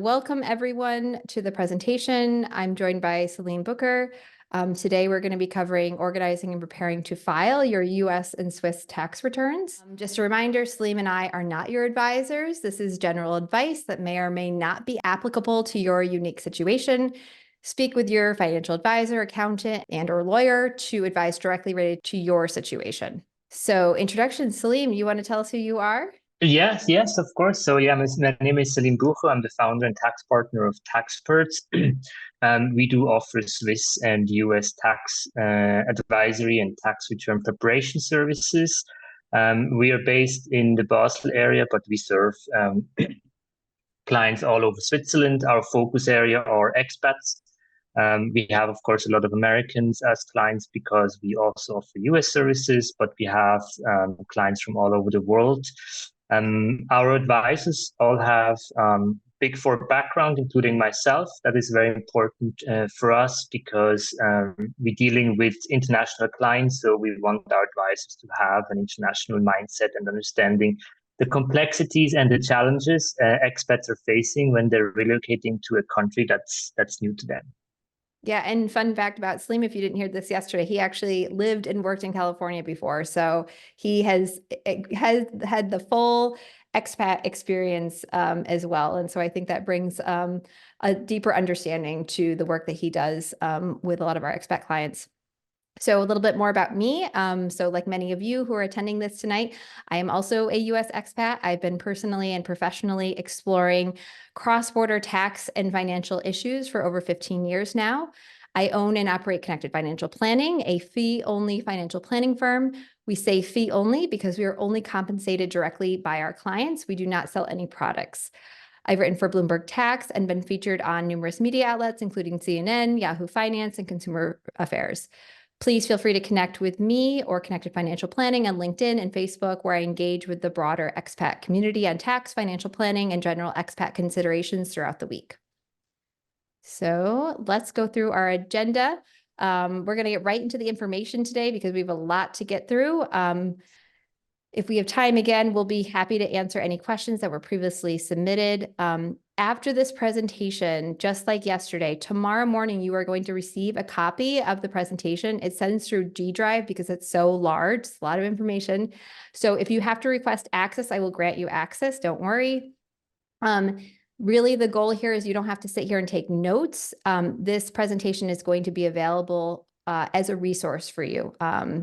Welcome everyone to the presentation. I'm joined by Selim Bucher. Today we're going to be covering organizing and preparing to file your U.S. and Swiss tax returns. Just a reminder, Selim and I are not your advisors. This is general advice that may or may not be applicable to your unique situation. Speak with your financial advisor, accountant, and/or lawyer to advise directly related to your situation. So, introduction, Selim, you want to tell us who you are? Yes, of course. So yeah, my name is Selim Bucher. I'm the founder and tax partner of Taxperts. We do offer Swiss and US tax advisory and tax return preparation services. We are based in the Basel area, but we serve clients all over Switzerland. Our focus area are expats. We have, of course, a lot of Americans as clients because we also offer US services, but we have clients from all over the world. Our advisors all have Big Four background, including myself. That is very important for us because we're dealing with international clients. So we want our advisors to have an international mindset and understanding the complexities and the challenges expats are facing when they're relocating to a country that's new to them. Yeah, and fun fact about Selim, if you didn't hear this yesterday, he actually lived and worked in California before. So he has had the full expat experience as well. And so I think that brings a deeper understanding to the work that he does with a lot of our expat clients. So a little bit more about me. So like many of you who are attending this tonight, I am also a U.S. expat. I've been personally and professionally exploring cross-border tax and financial issues for over 15 years now. I own and operate Connected Financial Planning, a fee-only financial planning firm. We say fee-only because we are only compensated directly by our clients. We do not sell any products. I've written for Bloomberg Tax and been featured on numerous media outlets, including CNN, Yahoo Finance, and Consumer Affairs. Please feel free to connect with me or Connected Financial Planning on LinkedIn and Facebook, where I engage with the broader expat community on tax, financial planning, and general expat considerations throughout the week. So let's go through our agenda. We're going to get right into the information today because we have a lot to get through. If we have time again, we'll be happy to answer any questions that were previously submitted. After this presentation, just like yesterday, tomorrow morning, you are going to receive a copy of the presentation. It sends through G Drive because it's so large. It's a lot of information. So if you have to request access, I will grant you access. Don't worry. Really, the goal here is you don't have to sit here and take notes. This presentation is going to be available as a resource for you.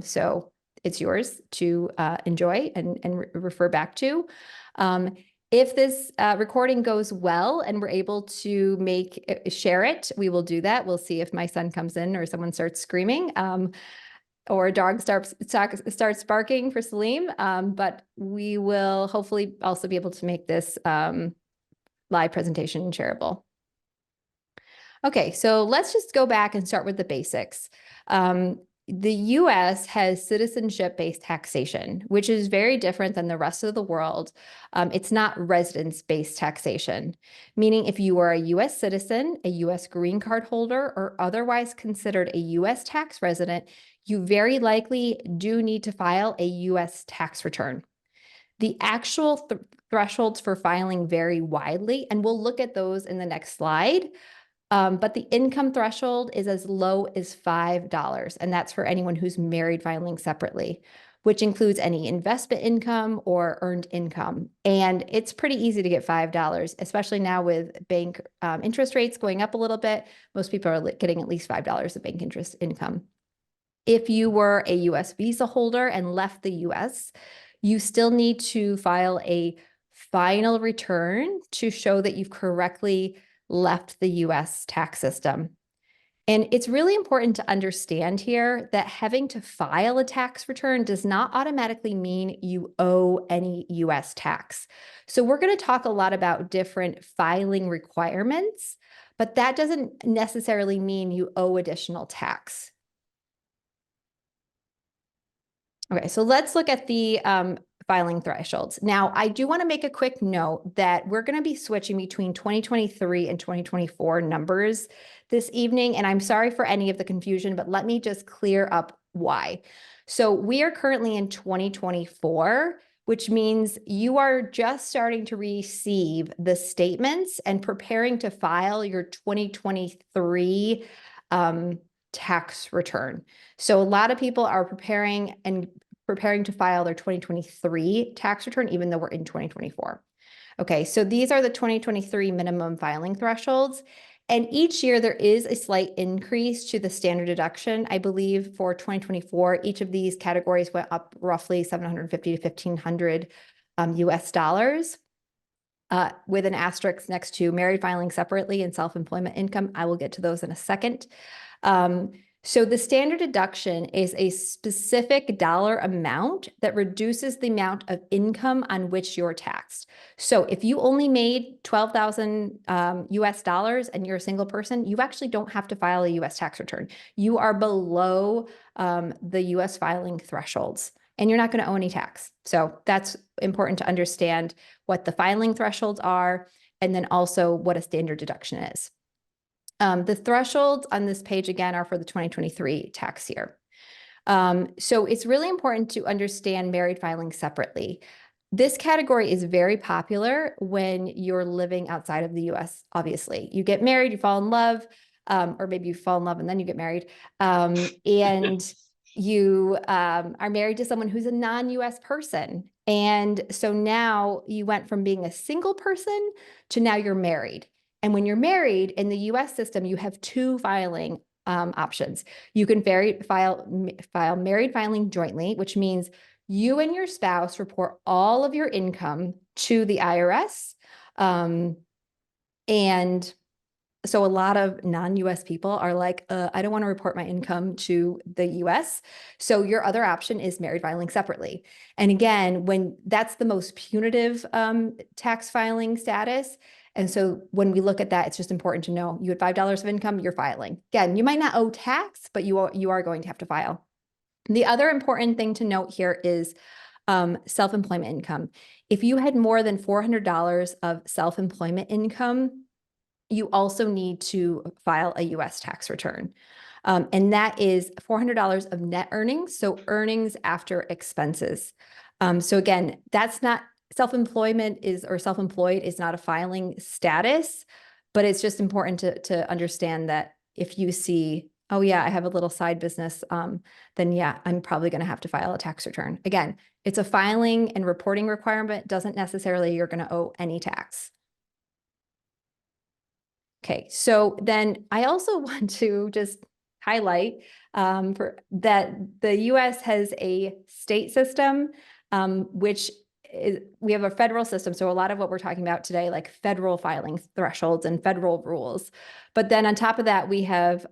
So it's yours to enjoy and refer back to. If this recording goes well and we're able to share it, we will do that. We'll see if my son comes in or someone starts screaming or a dog starts barking for Selim. But we will hopefully also be able to make this live presentation shareable. Okay, so let's just go back and start with the basics. The U.S. has citizenship-based taxation, which is very different than the rest of the world. It's not residence-based taxation, meaning if you are a U.S. citizen, a U.S. green card holder, or otherwise considered a U.S. tax resident, you very likely do need to file a U.S. tax return. The actual thresholds for filing vary widely, and we'll look at those in the next slide. But the income threshold is as low as $5, and that's for anyone who's married filing separately, which includes any investment income or earned income. And it's pretty easy to get $5, especially now with bank interest rates going up a little bit. Most people are getting at least $5 of bank interest income. If you were a U.S. visa holder and left the U.S., you still need to file a final return to show that you've correctly left the U.S. tax system. And it's really important to understand here that having to file a tax return does not automatically mean you owe any U.S. tax. So we're going to talk a lot about different filing requirements, but that doesn't necessarily mean you owe additional tax. Okay, so let's look at the filing thresholds. Now, I do want to make a quick note that we're going to be switching between 2023 and 2024 numbers this evening, and I'm sorry for any of the confusion, but let me just clear up why. So we are currently in 2024, which means you are just starting to receive the statements and preparing to file your 2023 tax return. So a lot of people are preparing to file their 2023 tax return, even though we're in 2024. Okay, so these are the 2023 minimum filing thresholds. And each year there is a slight increase to the standard deduction. I believe for 2024, each of these categories went up roughly $750 to $1,500 US dollars, with an asterisk next to married filing separately and self-employment income. I will get to those in a second. So the standard deduction is a specific dollar amount that reduces the amount of income on which you're taxed. So if you only made 12,000 US dollars and you're a single person, you actually don't have to file a US tax return. You are below the US filing thresholds, and you're not going to owe any tax. So that's important to understand what the filing thresholds are, and then also what a standard deduction is. The thresholds on this page, again, are for the 2023 tax year. So it's really important to understand married filing separately. This category is very popular when you're living outside of the US, obviously. You get married, you fall in love, or maybe you fall in love and then you get married, and you are married to someone who's a non-US person. And so now you went from being a single person to now you're married. And when you're married in the US system, you have two filing options. You can file married filing jointly, which means you and your spouse report all of your income to the IRS. And so a lot of non-US people are like, I don't want to report my income to the US. So your other option is married filing separately. And again, when that's the most punitive tax filing status. And so when we look at that, it's just important to know you had $5 of income, you're filing. Again, you might not owe tax, but you are going to have to file. The other important thing to note here is self-employment income. If you had more than $400 of self-employment income, you also need to file a US tax return. And that is $400 of net earnings, so earnings after expenses. So again, that's not self-employment or self-employed is not a filing status, but it's just important to understand that if you see, oh yeah, I have a little side business, then yeah, I'm probably going to have to file a tax return. Again, it's a filing and reporting requirement, doesn't necessarily you're going to owe any tax. Okay, so then I also want to just highlight for that the US has a state system, which we have a federal system. So a lot of what we're talking about today, like federal filing thresholds and federal rules. But then on top of that, we have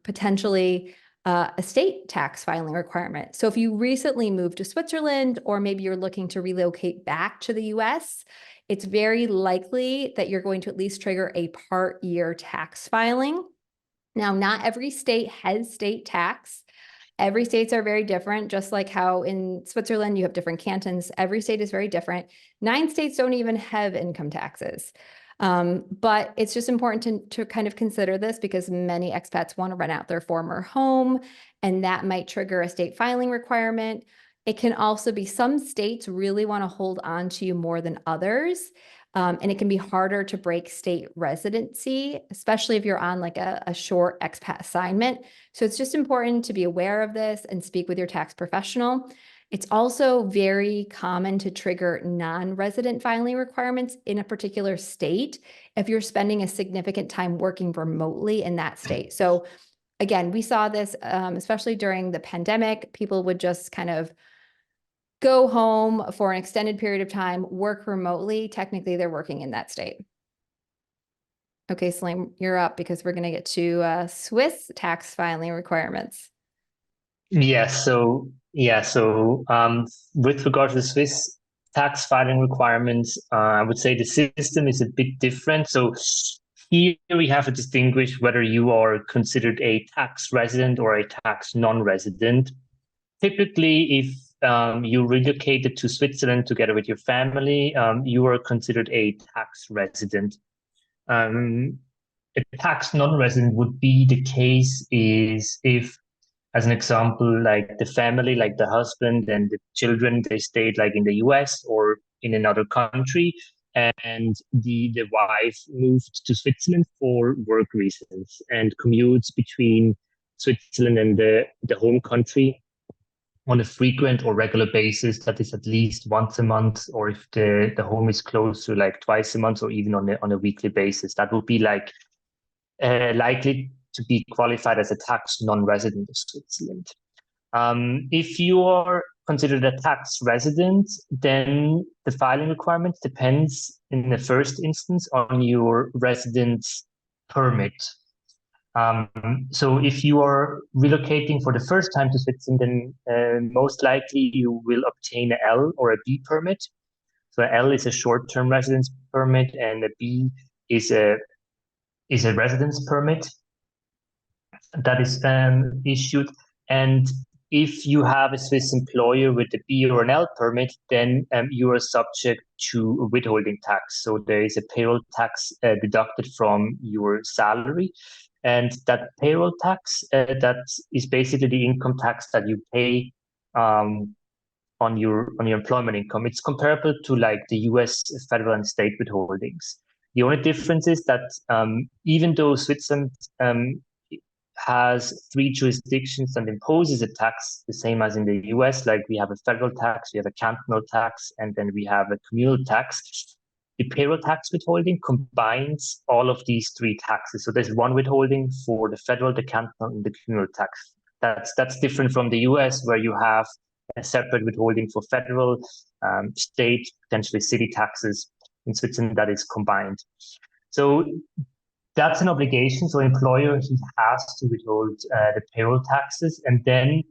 potentially a state tax filing requirement. So if you recently moved to Switzerland, or maybe you're looking to relocate back to the US, it's very likely that you're going to at least trigger a part year tax filing. Now, not every state has state tax. Every states are very different, just like how in Switzerland you have different cantons. Every state is very different. 9 states don't even have income taxes. But it's just important to kind of consider this because many expats want to rent out their former home, and that might trigger a state filing requirement. It can also be some states really want to hold on to you more than others. And it can be harder to break state residency, especially if you're on like a short expat assignment. So it's just important to be aware of this and speak with your tax professional. It's also very common to trigger non-resident filing requirements in a particular state if you're spending a significant time working remotely in that state. So again, we saw this, especially during the pandemic. People would just kind of go home for an extended period of time, work remotely. Technically, they're working in that state. Okay, Selim, you're up because we're going to get to Swiss tax filing requirements. So with regard to the Swiss tax filing requirements, I would say the system is a bit different. So here we have to distinguish whether you are considered a tax resident or a tax non-resident. Typically, if you relocated to Switzerland together with your family, you are considered a tax resident. A tax non-resident would be the case is if As an example, like the family, like the husband and the children, they stayed like in the US or in another country, and the wife moved to Switzerland for work reasons and commutes between Switzerland and the home country on a frequent or regular basis. That is at least once a month, or if the home is close to like twice a month, or even on a weekly basis. That would be like likely to be qualified as a tax non-resident of Switzerland. If you are considered a tax resident, then the filing requirement depends in the first instance on your residence permit. So if you are relocating for the first time to Switzerland, then most likely you will obtain a L or a B permit. So a L is a short-term residence permit, and a B is a residence permit that is issued. And if you have a Swiss employer with a B or an L permit, then you are subject to withholding tax. So there is a payroll tax deducted from your salary. And that payroll tax, that is basically the income tax that you pay on your employment income. It's comparable to like the US federal and state withholdings. The only difference is that even though Switzerland has 3 jurisdictions and imposes a tax the same as in the US, like we have a federal tax, we have a cantonal tax, and then we have a communal tax. The payroll tax withholding combines all of these 3 taxes. So there's one withholding for the federal, the cantonal, and the communal tax. That's different from the US, where you have a separate withholding for federal, state, potentially city taxes. In Switzerland, that is combined. So that's an obligation. So employer, he has to withhold the payroll taxes, and then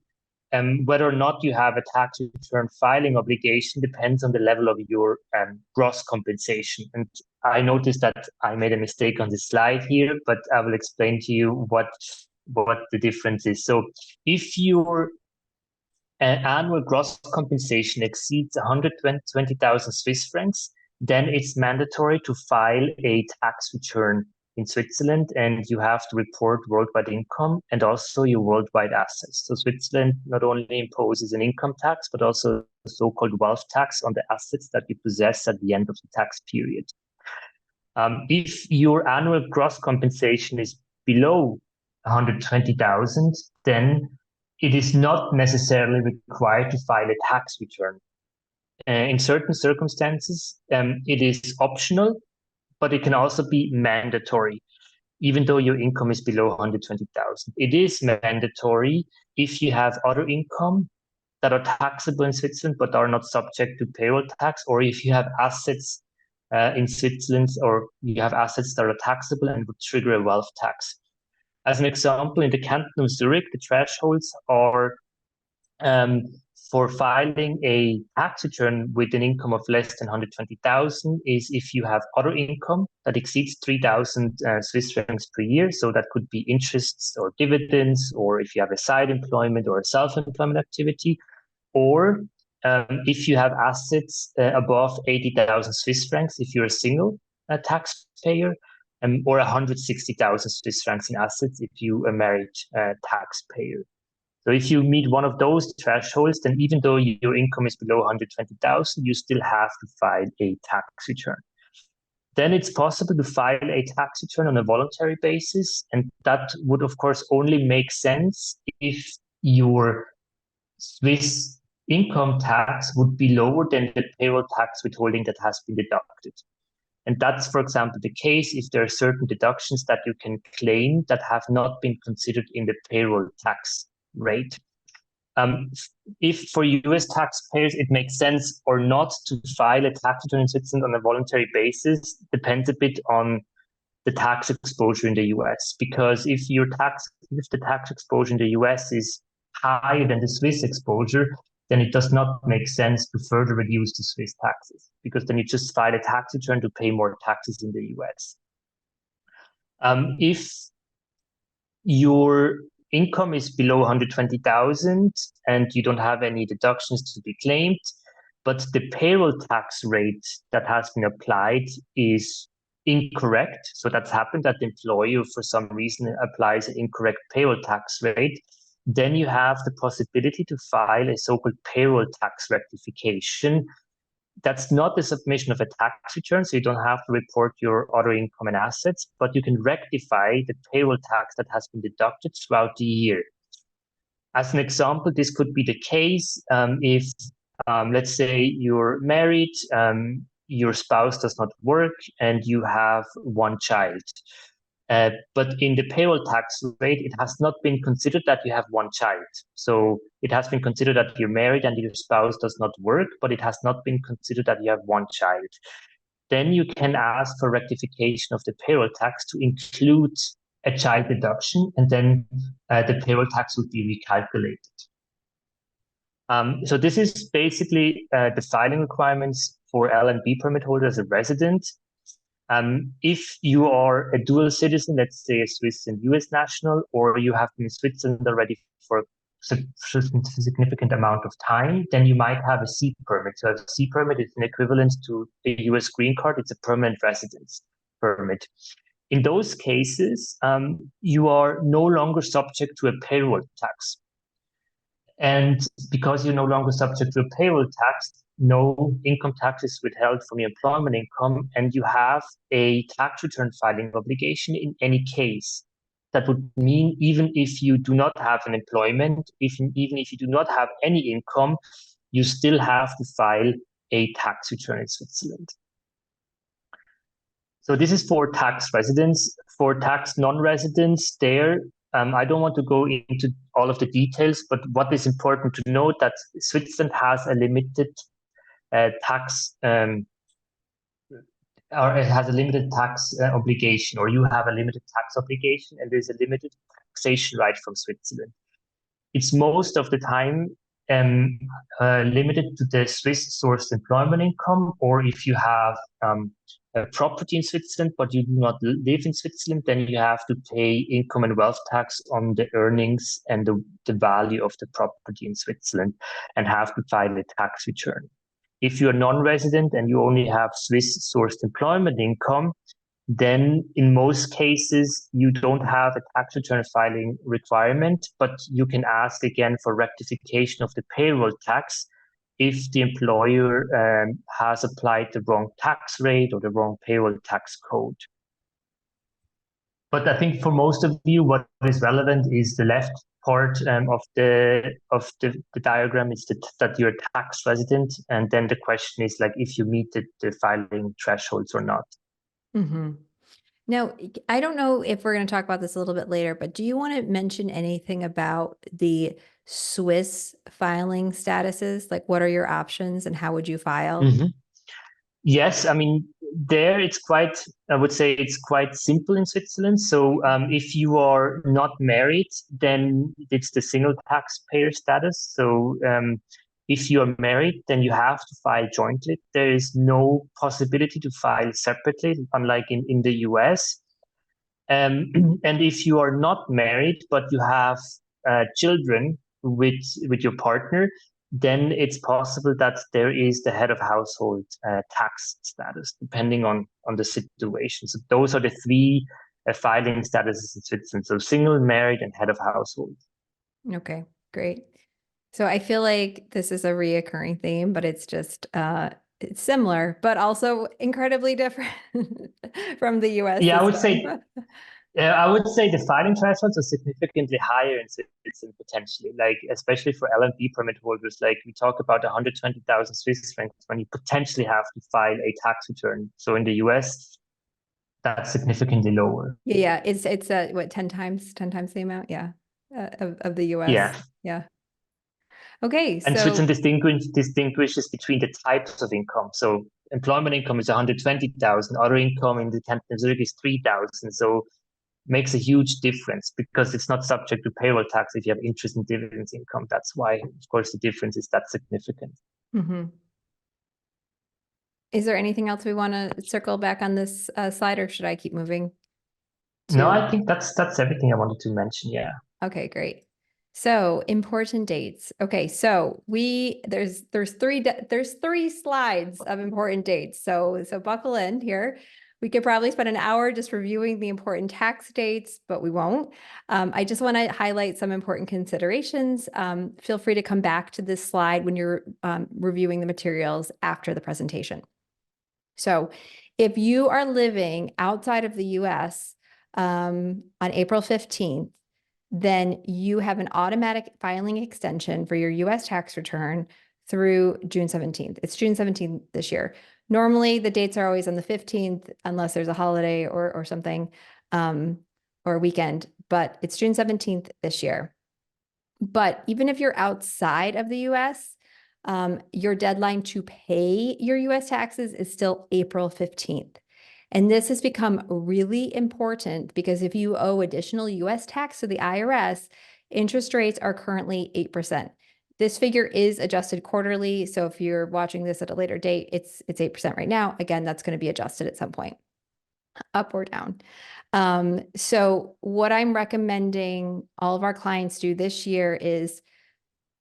whether or not you have a tax return filing obligation depends on the level of your gross compensation. And I noticed that I made a mistake on the slide here, but I will explain to you what the difference is. So if your annual gross compensation exceeds 120,000 Swiss francs, then it's mandatory to file a tax return in Switzerland, and you have to report worldwide income and also your worldwide assets. So Switzerland not only imposes an income tax, but also a so-called wealth tax on the assets that you possess at the end of the tax period. If your annual gross compensation is below 120,000, then it is not necessarily required to file a tax return. In certain circumstances, it is optional, but it can also be mandatory, even though your income is below 120,000. It is mandatory if you have other income that are taxable in Switzerland but are not subject to payroll tax, or if you have assets in Switzerland, or you have assets that are taxable and would trigger a wealth tax. As an example, in the Canton of Zurich, the thresholds are for filing a tax return with an income of less than 120,000 is if you have other income that exceeds 3,000 Swiss francs per year. So that could be interests or dividends, or if you have a side employment or a self-employment activity, or if you have assets above 80,000 Swiss francs, if you're a single taxpayer, or 160,000 Swiss francs in assets if you are a married taxpayer. So if you meet one of those thresholds, then even though your income is below 120,000, you still have to file a tax return. Then it's possible to file a tax return on a voluntary basis, and that would, of course, only make sense if your Swiss income tax would be lower than the payroll tax withholding that has been deducted. And that's, for example, the case if there are certain deductions that you can claim that have not been considered in the payroll tax rate. If for US taxpayers it makes sense or not to file a tax return in Switzerland on a voluntary basis depends a bit on the tax exposure in the US. Because if the tax exposure in the US is higher than the Swiss exposure, then it does not make sense to further reduce the Swiss taxes, because then you just file a tax return to pay more taxes in the US. If your income is below 120,000 and you don't have any deductions to be claimed, but the payroll tax rate that has been applied is incorrect. So that's happened that the employer, for some reason, applies an incorrect payroll tax rate. then you have the possibility to file a so-called payroll tax rectification. That's not the submission of a tax return, so you don't have to report your other income and assets, but you can rectify the payroll tax that has been deducted throughout the year. As an example, this could be the case if, let's say, you're married, your spouse does not work, and you have one child. But in the payroll tax rate, it has not been considered that you have one child. So it has been considered that you're married and your spouse does not work, but it has not been considered that you have one child. Then you can ask for rectification of the payroll tax to include a child deduction, and then the payroll tax would be recalculated. So this is basically the filing requirements for L&B permit holders as a resident. If you are a dual citizen, let's say a Swiss and US national, or you have been in Switzerland already for a significant amount of time, then you might have a C permit. So a C permit is an equivalent to a US green card. It's a permanent residence permit. In those cases, you are no longer subject to a payroll tax. And because you're no longer subject to a payroll tax, no income tax is withheld from your employment income, and you have a tax return filing obligation in any case. That would mean even if you do not have an employment, even if you do not have any income, you still have to file a tax return in Switzerland. So this is for tax residents. For tax non-residents, I don't want to go into all of the details, but what is important to note that Switzerland has a limited tax, or it has a limited tax obligation, or you have a limited tax obligation, and there's a limited taxation right from Switzerland. It's most of the time limited to the Swiss sourced employment income, or if you have a property in Switzerland, but you do not live in Switzerland, then you have to pay income and wealth tax on the earnings and the value of the property in Switzerland and have to file a tax return. If you're non-resident and you only have Swiss sourced employment income, then in most cases, you don't have a tax return filing requirement, but you can ask again for rectification of the payroll tax if the employer has applied the wrong tax rate or the wrong payroll tax code. But I think for most of you, what is relevant is the left part of the diagram is that you're a tax resident, and then the question is like if you meet the filing thresholds or not. Mm-hmm. Now, I don't know if we're going to talk about this a little bit later, but do you want to mention anything about the Swiss filing statuses? Like, what are your options and how would you file? Mm-hmm. Yes, I mean, there it's quite, I would say it's quite simple in Switzerland. So if you are not married, then it's the single taxpayer status. So if you are married, then you have to file jointly. There is no possibility to file separately, unlike in the US. And if you are not married, but you have children with your partner, then it's possible that there is the head of household tax status, depending on the situation. So those are the three filing statuses in Switzerland. So single, married, and head of household. Okay, great. So I feel like this is a reoccurring theme, but it's just it's similar, but also incredibly different from the US Yeah, system. I would say the filing thresholds are significantly higher in Switzerland potentially, like especially for L&B permit holders. Like we talk about 120,000 Swiss francs when you potentially have to file a tax return. So in the US, that's significantly lower. Yeah, it's what 10 times the amount, yeah, of the US. Yeah. Yeah. Okay, And so Switzerland distinguishes between the types of income. So employment income is 120,000, other income in the canton of Zurich is 3,000. So makes a huge difference because it's not subject to payroll tax if you have interest and dividends income. That's why, of course, the difference is that significant. mm-hmm. Is there anything else we want to circle back on this slide, or should I keep moving? No, I think that's everything I wanted to mention. Yeah. Okay, great. So important dates. Okay, so there's three slides of important dates. So buckle in here. We could probably spend an hour just reviewing the important tax dates, but we won't. I just want to highlight some important considerations. Feel free to come back to this slide when you're reviewing the materials after the presentation. So if you are living outside of the US on April 15th, then you have an automatic filing extension for your US tax return through June 17th. It's June 17th this year. Normally, the dates are always on the 15th, unless there's a holiday or something, or a weekend, but it's June 17th this year. But even if you're outside of the US, your deadline to pay your US taxes is still April 15th. And this has become really important because if you owe additional US tax to the IRS, interest rates are currently 8%. This figure is adjusted quarterly. So if you're watching this at a later date, it's 8% right now. Again, that's going to be adjusted at some point, up or down. So what I'm recommending all of our clients do this year is,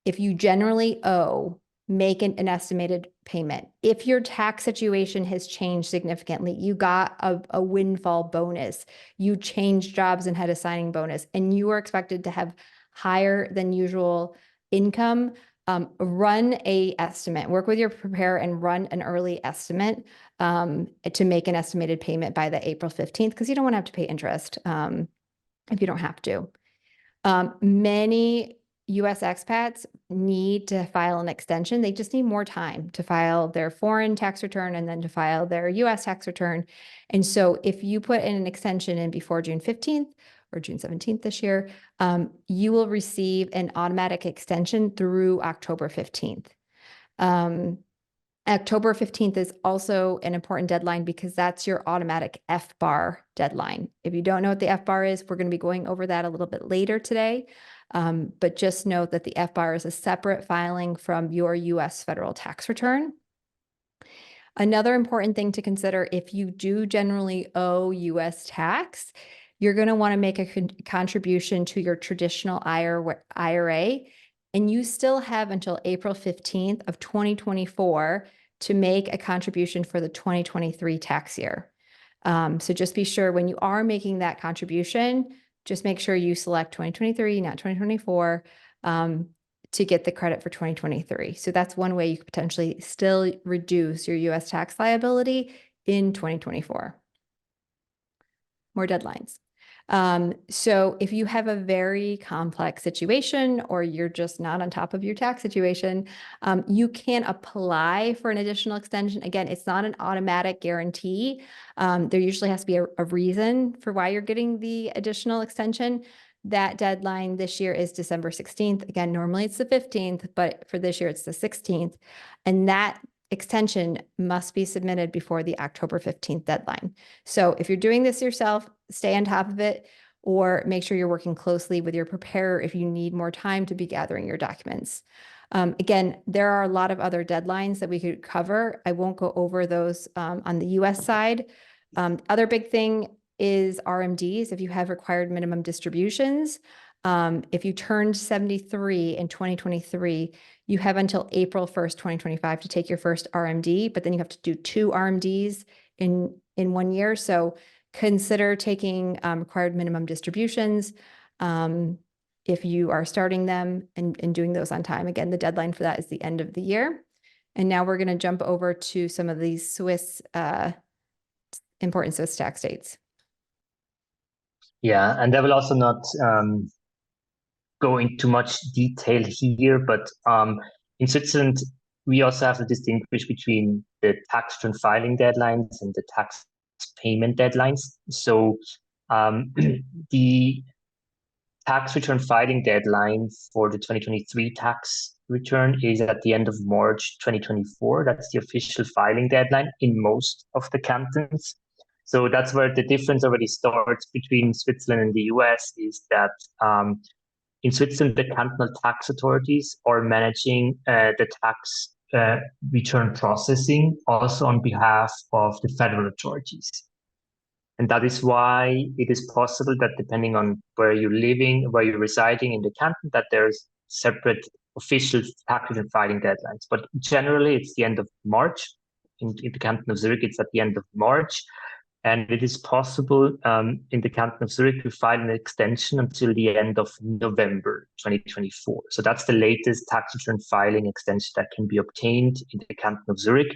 if you generally owe, make an estimated payment. If your tax situation has changed significantly, you got a windfall bonus, you changed jobs and had a signing bonus, and you are expected to have higher than usual income, run a estimate, work with your preparer and run an early estimate to make an estimated payment by the April 15th, because you don't want to have to pay interest if you don't have to. Many US expats need to file an extension. They just need more time to file their foreign tax return and then to file their US tax return. And so if you put in an extension in before June 15th or June 17th this year, you will receive an automatic extension through October 15th. October 15th is also an important deadline because that's your automatic FBAR deadline. If you don't know what the FBAR is, we're going to be going over that a little bit later today. But just note that the FBAR is a separate filing from your US federal tax return. Another important thing to consider, if you do generally owe US tax, you're going to want to make a contribution to your traditional IRA, and you still have until April 15th of 2024 to make a contribution for the 2023 tax year. So just be sure when you are making that contribution, just make sure you select 2023, not 2024, to get the credit for 2023. So that's one way you could potentially still reduce your US tax liability in 2024. More deadlines. So if you have a very complex situation or you're just not on top of your tax situation, you can apply for an additional extension. Again, it's not an automatic guarantee. There usually has to be a reason for why you're getting the additional extension. That deadline this year is December 16th. Again, normally it's the 15th, but for this year it's the 16th. And that extension must be submitted before the October 15th deadline. So if you're doing this yourself, stay on top of it, or make sure you're working closely with your preparer if you need more time to be gathering your documents. Again, there are a lot of other deadlines that we could cover. I won't go over those on the US side. Other big thing is RMDs. If you have required minimum distributions, if you turned 73 in 2023, you have until April 1st, 2025 to take your first RMD, but then you have to do 2 RMDs in 1 year. So consider taking required minimum distributions if you are starting them and doing those on time. Again, the deadline for that is the end of the year. And now we're going to jump over to some of these important Swiss tax dates. Yeah, and I will also not go into much detail here, but in Switzerland, we also have to distinguish between the tax return filing deadlines and the tax payment deadlines. So the tax return filing deadline for the 2023 tax return is at the end of March 2024. That's the official filing deadline in most of the cantons. So that's where the difference already starts between Switzerland and the US, is that in Switzerland, the cantonal tax authorities are managing the tax return processing also on behalf of the federal authorities. And that is why it is possible that depending on where you're living, where you're residing in the canton, that there's separate official tax return filing deadlines. But generally, it's the end of March. In the canton of Zurich, it's at the end of March. And it is possible in the canton of Zurich to file an extension until the end of November 2024. So that's the latest tax return filing extension that can be obtained in the canton of Zurich.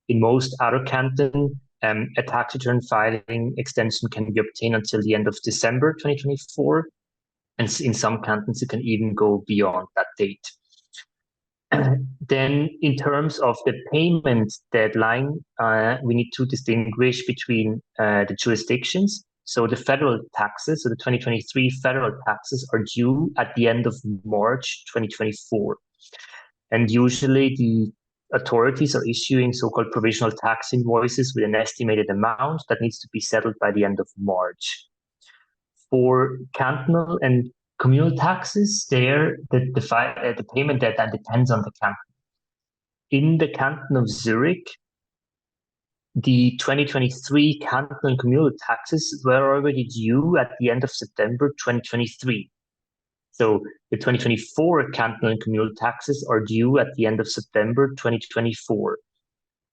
In most other cantons, a tax return filing extension can be obtained until the end of December 2024. And in some cantons, it can even go beyond that date. Then in terms of the payment deadline, we need to distinguish between the jurisdictions. So the federal taxes, so the 2023 federal taxes are due at the end of March 2024. And usually the authorities are issuing so-called provisional tax invoices with an estimated amount that needs to be settled by the end of March. For cantonal and communal taxes, the payment deadline depends on the canton. In the canton of Zurich, the 2023 cantonal and communal taxes were already due at the end of September 2023. So the 2024 cantonal and communal taxes are due at the end of September 2024.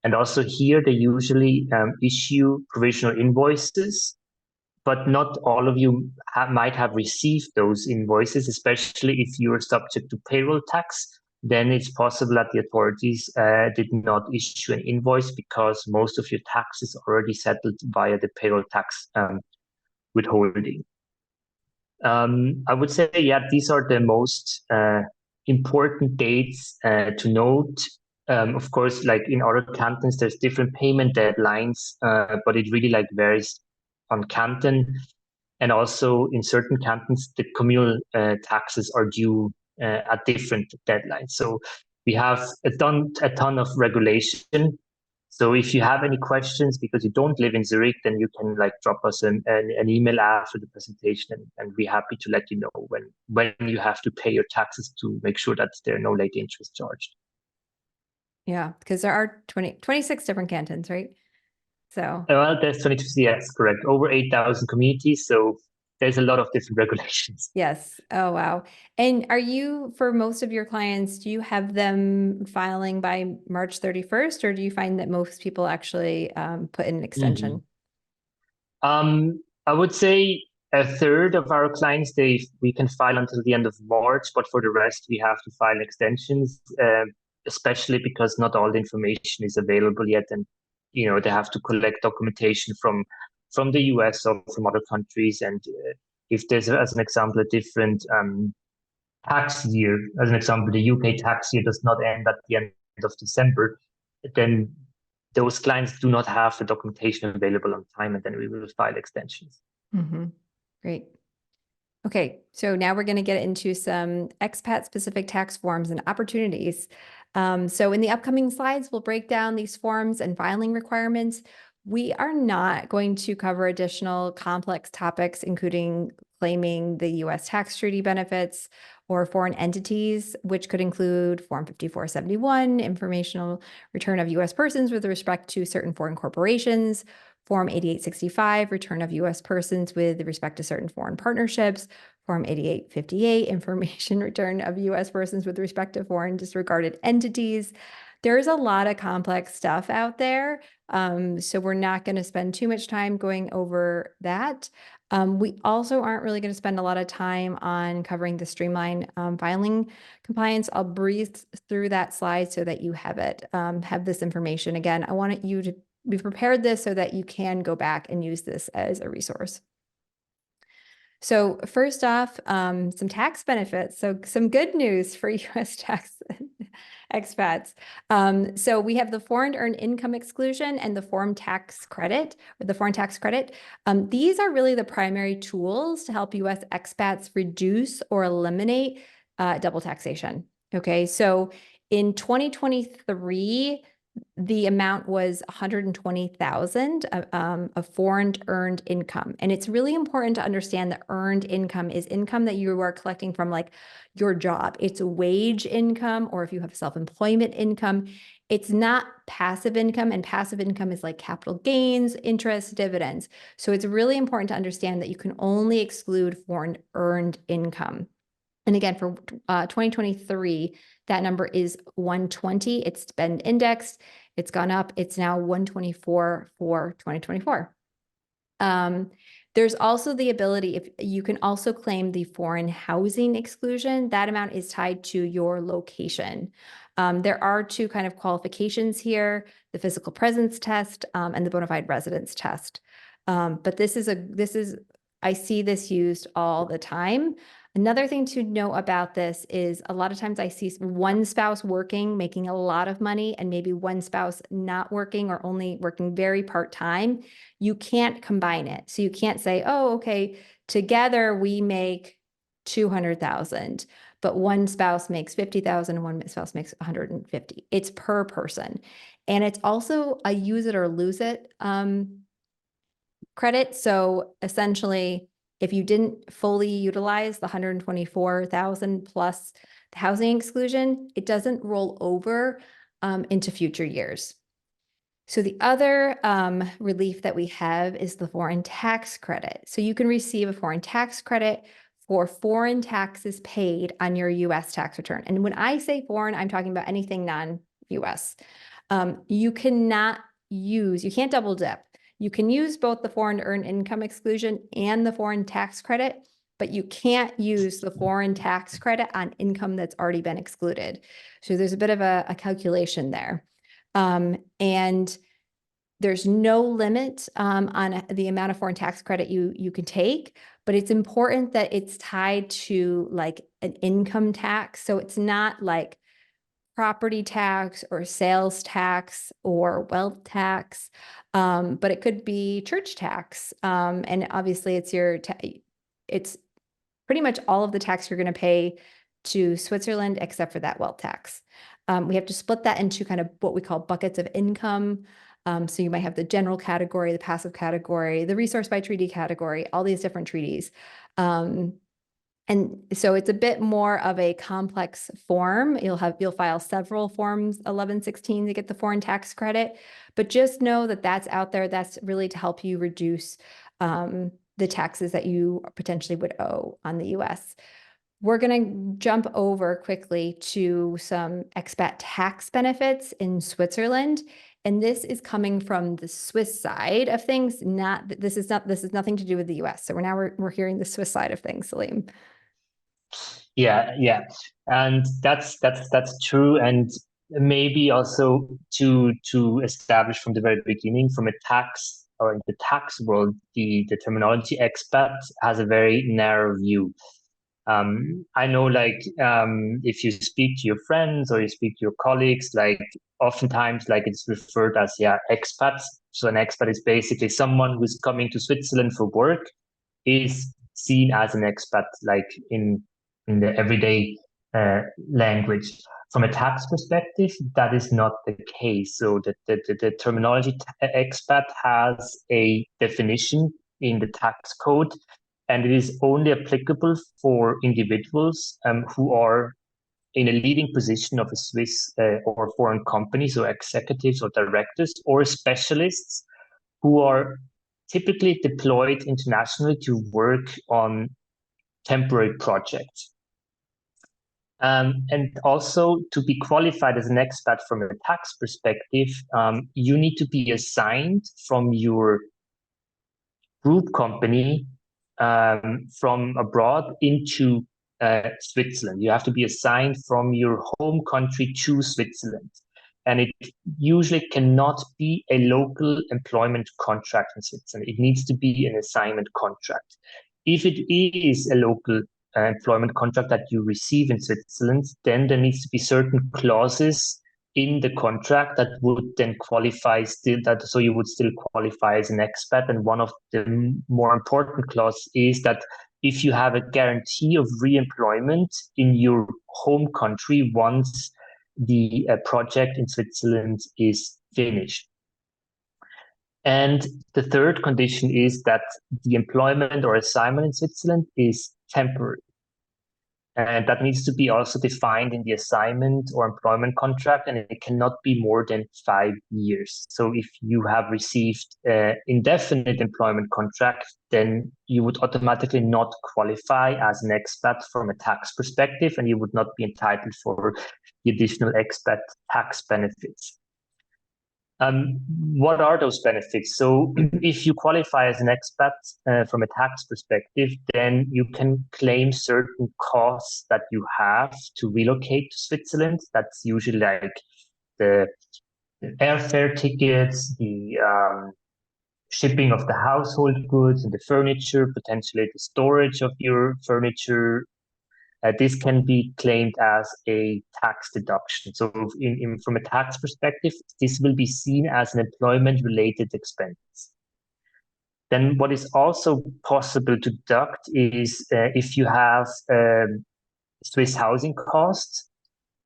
And also here, they usually issue provisional invoices, but not all of you might have received those invoices, especially if you are subject to payroll tax. Then it's possible that the authorities did not issue an invoice because most of your taxes are already settled via the payroll tax withholding. I would say, yeah, these are the most important dates to note. Of course, like in other cantons, there's different payment deadlines, but it really like varies on canton. And also in certain cantons, the communal taxes are due at different deadlines. So we have a ton of regulation. So if you have any questions because you don't live in Zurich, then you can like drop us an email after the presentation, and we're happy to let you know when you have to pay your taxes to make sure that there are no late interest charged. Yeah, because there are 26 different cantons, right? So well, there's 22, yes, correct. Over 8,000 communities, so there's a lot of different regulations. yes. Oh, wow. And are you, for most of your clients, do you have them filing by March 31st, or do you find that most people actually put in an extension? I would say a third of our clients, we can file until the end of March, but for the rest, we have to file extensions, especially because not all the information is available yet, and they have to collect documentation from the U.S. or from other countries, and if there's, as an example, a different tax year, as an example, the UK tax year does not end at the end of December, then those clients do not have the documentation available on time, and then we will file extensions. Mm-hmm. Great. Okay, so now we're going to get into some expat-specific tax forms and opportunities. So in the upcoming slides, we'll break down these forms and filing requirements. We are not going to cover additional complex topics, including claiming the U.S. tax treaty benefits or foreign entities, which could include Form 5471, informational return of U.S. persons with respect to certain foreign corporations, Form 8865, return of U.S. persons with respect to certain foreign partnerships, Form 8858, information return of U.S. persons with respect to foreign disregarded entities. There's a lot of complex stuff out there, so we're not going to spend too much time going over that. We also aren't really going to spend a lot of time on covering the streamline filing compliance. I'll breeze through that slide so that you have it, have this information. Again, I want you to we prepared this so that you can go back and use this as a resource. So first off, some tax benefits. So some good news for U.S. tax expats. So we have the foreign earned income exclusion and the foreign tax credit, or the foreign tax credit. These are really the primary tools to help U.S. expats reduce or eliminate double taxation. Okay, so in 2023, the amount was 120,000 of foreign earned income. And it's really important to understand that earned income is income that you are collecting from like your job. It's a wage income, or if you have self-employment income, it's not passive income, and passive income is like capital gains, interest, dividends. So it's really important to understand that you can only exclude foreign earned income. And again, for 2023, that number is 120. It's been indexed. It's gone up. It's now 124 for 2024. There's also the ability, if you can also claim the foreign housing exclusion, that amount is tied to your location. There are two kind of qualifications here, the physical presence test and the bona fide residence test. But I see this used all the time. Another thing to know about this is a lot of times I see one spouse working, making a lot of money, and maybe one spouse not working or only working very part-time. You can't combine it. So you can't say, oh, okay, together we make 200,000, but one spouse makes 50,000 and one spouse makes 150. It's per person. And it's also a use it or lose it credit. So essentially, if you didn't fully utilize the 124,000 plus the housing exclusion, it doesn't roll over into future years. So the other relief that we have is the foreign tax credit. So you can receive a foreign tax credit for foreign taxes paid on your U.S. tax return. And when I say foreign, I'm talking about anything non-U.S. You can't double dip. You can use both the foreign earned income exclusion and the foreign tax credit, but you can't use the foreign tax credit on income that's already been excluded. So there's a bit of a calculation there. And there's no limit on the amount of foreign tax credit you can take, but it's important that it's tied to like an income tax. So it's not like property tax or sales tax or wealth tax, but it could be church tax. And obviously it's pretty much all of the tax you're going to pay to Switzerland except for that wealth tax. We have to split that into kind of what we call buckets of income. So you might have the general category, the passive category, the resource by treaty category, all these different treaties. And so it's a bit more of a complex form. You'll file several forms 1116 to get the foreign tax credit, but just know that that's out there. That's really to help you reduce the taxes that you potentially would owe on the US. We're going to jump over quickly to some expat tax benefits in Switzerland. And this is coming from the Swiss side of things. This is nothing to do with the US. So we're hearing the Swiss side of things, Selim. Yeah, and that's true. And maybe also to establish from the very beginning, from a tax or in the tax world, the terminology expat has a very narrow view. I know, like, if you speak to your friends or you speak to your colleagues, like oftentimes, like it's referred as expats. So an expat is basically someone who's coming to Switzerland for work, is seen as an expat, like in the everyday language. From a tax perspective, that is not the case. So the terminology expat has a definition in the tax code, and it is only applicable for individuals who are in a leading position of a Swiss or foreign company, so executives or directors or specialists who are typically deployed internationally to work on temporary projects. And also, to be qualified as an expat from a tax perspective, you need to be assigned from your group company from abroad into Switzerland. You have to be assigned from your home country to Switzerland. And it usually cannot be a local employment contract in Switzerland. It needs to be an assignment contract. If it is a local employment contract that you receive in Switzerland, then there needs to be certain clauses in the contract that would then qualify so you would still qualify as an expat. And one of the more important clauses is that if you have a guarantee of re-employment in your home country once the project in Switzerland is finished. And the third condition is that the employment or assignment in Switzerland is temporary. And that needs to be also defined in the assignment or employment contract, and it cannot be more than 5 years. So if you have received indefinite employment contract, then you would automatically not qualify as an expat from a tax perspective, and you would not be entitled for the additional expat tax benefits. What are those benefits? So if you qualify as an expat from a tax perspective, then you can claim certain costs that you have to relocate to Switzerland. That's usually like the airfare tickets, the shipping of the household goods and the furniture, potentially the storage of your furniture. This can be claimed as a tax deduction. So from a tax perspective, this will be seen as an employment-related expense. Then what is also possible to deduct is if you have Swiss housing costs,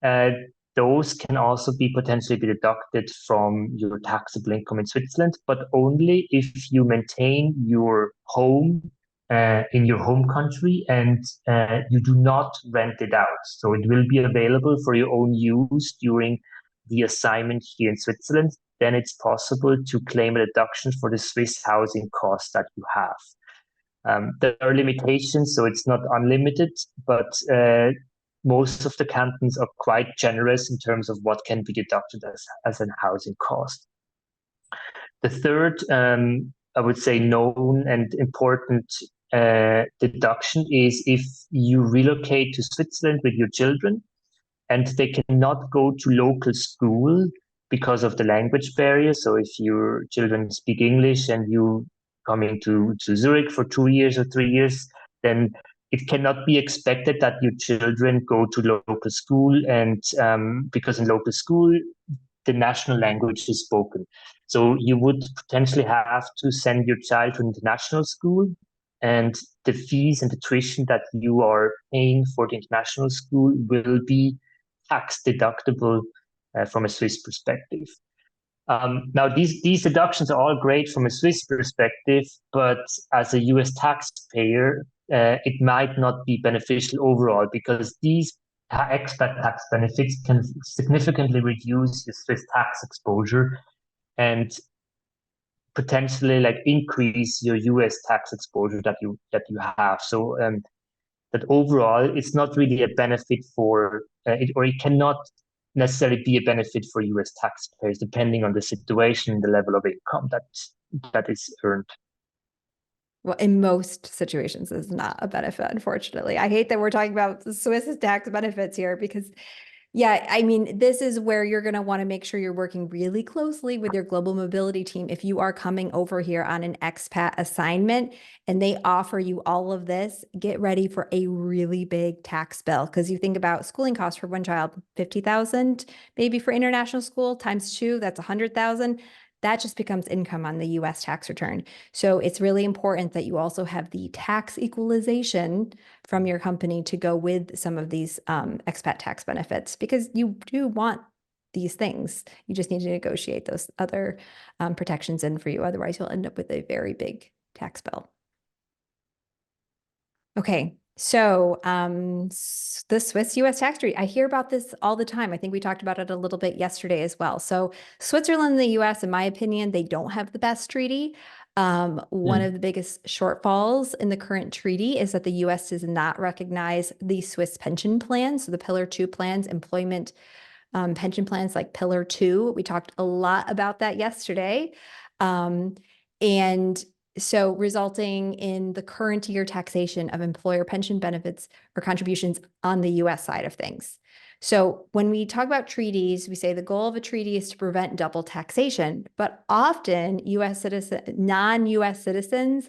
uh, those can also be potentially be deducted from your taxable income in Switzerland, but only if you maintain your home in your home country and you do not rent it out. So it will be available for your own use during the assignment here in Switzerland. Then it's possible to claim a deduction for the Swiss housing costs that you have. There are limitations, so it's not unlimited, but most of the cantons are quite generous in terms of what can be deducted as a housing cost. The third, I would say, known and important deduction is if you relocate to Switzerland with your children and they cannot go to local school because of the language barrier. So if your children speak English and you coming to Zurich for 2 years or 3 years, then it cannot be expected that your children go to local school, and because in local school the national language is spoken. So you would potentially have to send your child to international school, and the fees and the tuition that you are paying for the international school will be tax deductible from a Swiss perspective. Now, these deductions are all great from a Swiss perspective, but as a US taxpayer, it might not be beneficial overall because these expat tax benefits can significantly reduce your Swiss tax exposure and potentially like increase your US tax exposure that you have. So that overall, it's not really a benefit for it cannot necessarily be a benefit for US taxpayers, depending on the situation, the level of income that is earned. Well, in most situations, it's not a benefit, unfortunately. I hate that we're talking about Swiss tax benefits here because, yeah, I mean, this is where you're going to want to make sure you're working really closely with your global mobility team. If you are coming over here on an expat assignment and they offer you all of this, get ready for a really big tax bill because you think about schooling costs for one child, 50,000, maybe for international school times 2, that's 100,000. That just becomes income on the US tax return. So it's really important that you also have the tax equalization from your company to go with some of these expat tax benefits because you do want these things. You just need to negotiate those other protections in for you. Otherwise, you'll end up with a very big tax bill. Okay. So the Swiss U.S. tax treaty, I hear about this all the time. I think we talked about it a little bit yesterday as well. So Switzerland and the U.S., in my opinion, they don't have the best treaty. One of the biggest shortfalls in the current treaty is that the U.S. does not recognize the Swiss pension plans, so the Pillar 2 plans, employment pension plans like Pillar 2. We talked a lot about that yesterday. And so resulting in the current year taxation of employer pension benefits or contributions on the US side of things. So when we talk about treaties, we say the goal of a treaty is to prevent double taxation, but often non-US citizens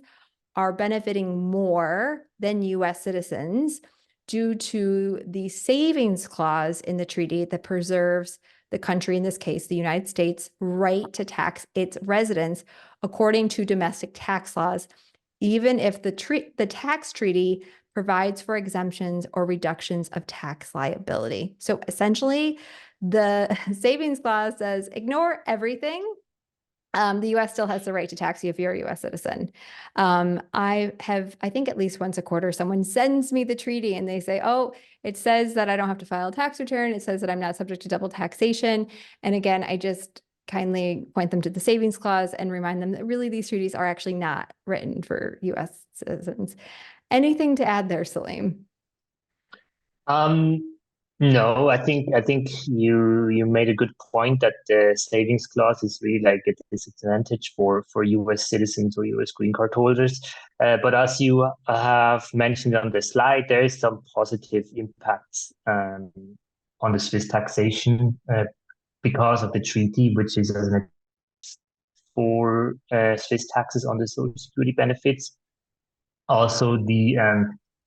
are benefiting more than US citizens due to the savings clause in the treaty that preserves the country, in this case, the United States, right to tax its residents according to domestic tax laws, even if the tax treaty provides for exemptions or reductions of tax liability. So essentially, the savings clause says ignore everything. The US still has the right to tax you if you're a US citizen. I think at least once a quarter, someone sends me the treaty and they say, oh, it says that I don't have to file a tax return. It says that I'm not subject to double taxation. And again, I just kindly point them to the savings clause and remind them that really these treaties are actually not written for US citizens. Anything to add there, Selim? No, I think you made a good point that the savings clause is really like a disadvantage for U.S. citizens or U.S. green card holders. But as you have mentioned on the slide, there is some positive impacts on the Swiss taxation because of the treaty, which is an for Swiss taxes on the Social Security benefits. Also, the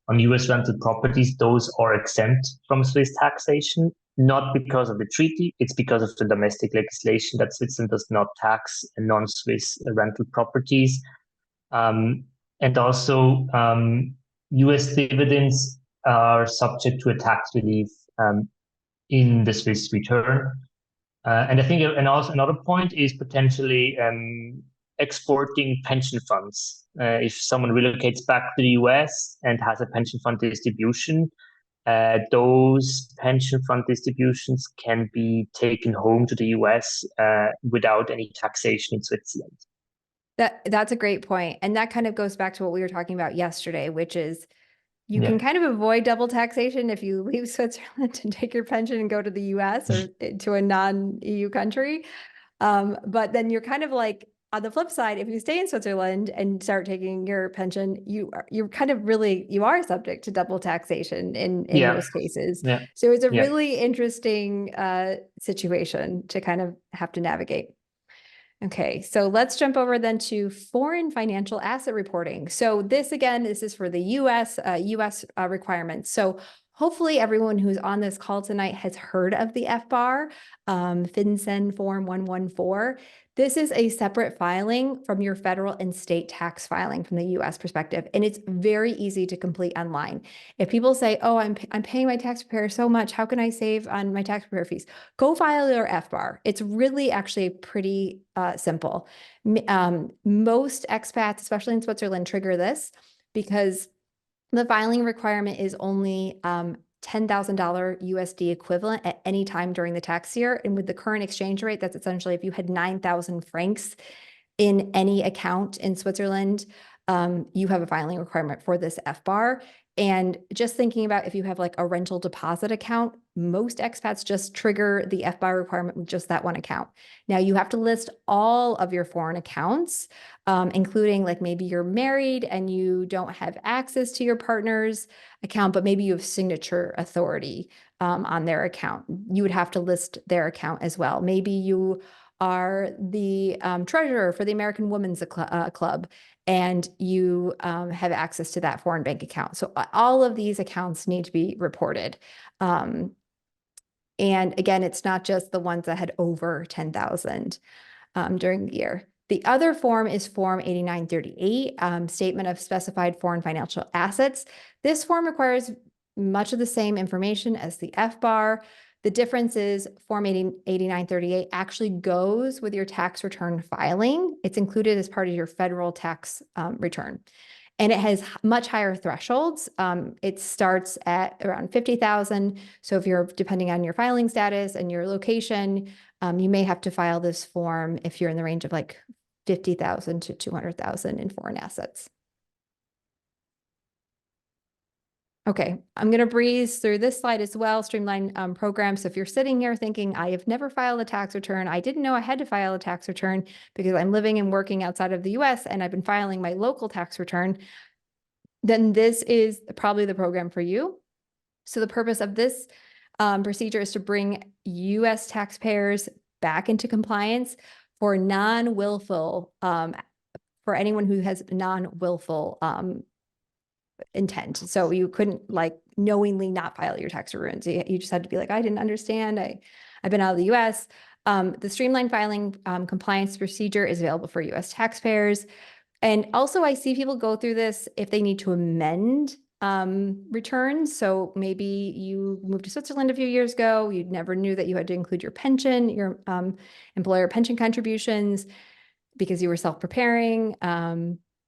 on U.S. rental properties, those are exempt from Swiss taxation, not because of the treaty, it's because of the domestic legislation that Switzerland does not tax non-Swiss rental properties. Um, and also, U.S. dividends are subject to a tax relief in the Swiss return. And I think, and also another point is potentially exporting pension funds. If someone relocates back to the US and has a pension fund distribution, those pension fund distributions can be taken home to the US without any taxation in Switzerland. That's a great point. And that kind of goes back to what we were talking about yesterday, which is you Yeah. can kind of avoid double taxation if you leave Switzerland and take your pension and go to the US or to a non-EU country. But then you're kind of like on the flip side, if you stay in Switzerland and start taking your pension, you're kind of really you are subject to double taxation in Yeah. most cases. Yeah. So it's a Yeah. really interesting situation to kind of have to navigate. Okay, so let's jump over then to foreign financial asset reporting. So this again, this is for the US requirements. So hopefully everyone who's on this call tonight has heard of the FBAR, FinCEN Form 114. This is a separate filing from your federal and state tax filing from the US perspective, and it's very easy to complete online. If people say, oh, I'm paying my tax preparer so much, how can I save on my tax preparer fees? Go file your FBAR. It's really actually pretty simple. Most expats, especially in Switzerland, trigger this because the filing requirement is only $10,000 USD equivalent at any time during the tax year. And with the current exchange rate, that's essentially if you had 9,000 francs in any account in Switzerland, you have a filing requirement for this FBAR. And just thinking about if you have like a rental deposit account, most expats just trigger the FBAR requirement with just that one account. Now you have to list all of your foreign accounts, including like maybe you're married and you don't have access to your partner's account, but maybe you have signature authority on their account. You would have to list their account as well. Maybe you are the treasurer for the American Women's Club, and you have access to that foreign bank account. So all of these accounts need to be reported. And again, it's not just the ones that had over 10,000 during the year. The other form is Form 8938, Statement of Specified Foreign Financial Assets. This form requires much of the same information as the FBAR. The difference is Form 8938 actually goes with your tax return filing. It's included as part of your federal tax return. And it has much higher thresholds. It starts at around 50,000. So if you're depending on your filing status and your location, you may have to file this form if you're in the range of like 50,000 to 200,000 in foreign assets. Okay, I'm going to breeze through this slide as well, streamline program. So if you're sitting here thinking, I have never filed a tax return, I didn't know I had to file a tax return because I'm living and working outside of the US and I've been filing my local tax return, then this is probably the program for you. So the purpose of this procedure is to bring US taxpayers back into compliance for non-willful, for anyone who has non-willful intent. So you couldn't like knowingly not file your tax returns. You just had to be like, I didn't understand. I've been out of the US. The streamlined filing compliance procedure is available for US taxpayers. And also I see people go through this if they need to amend returns. So maybe you moved to Switzerland a few years ago, you never knew that you had to include your pension, your employer pension contributions because you were self-preparing.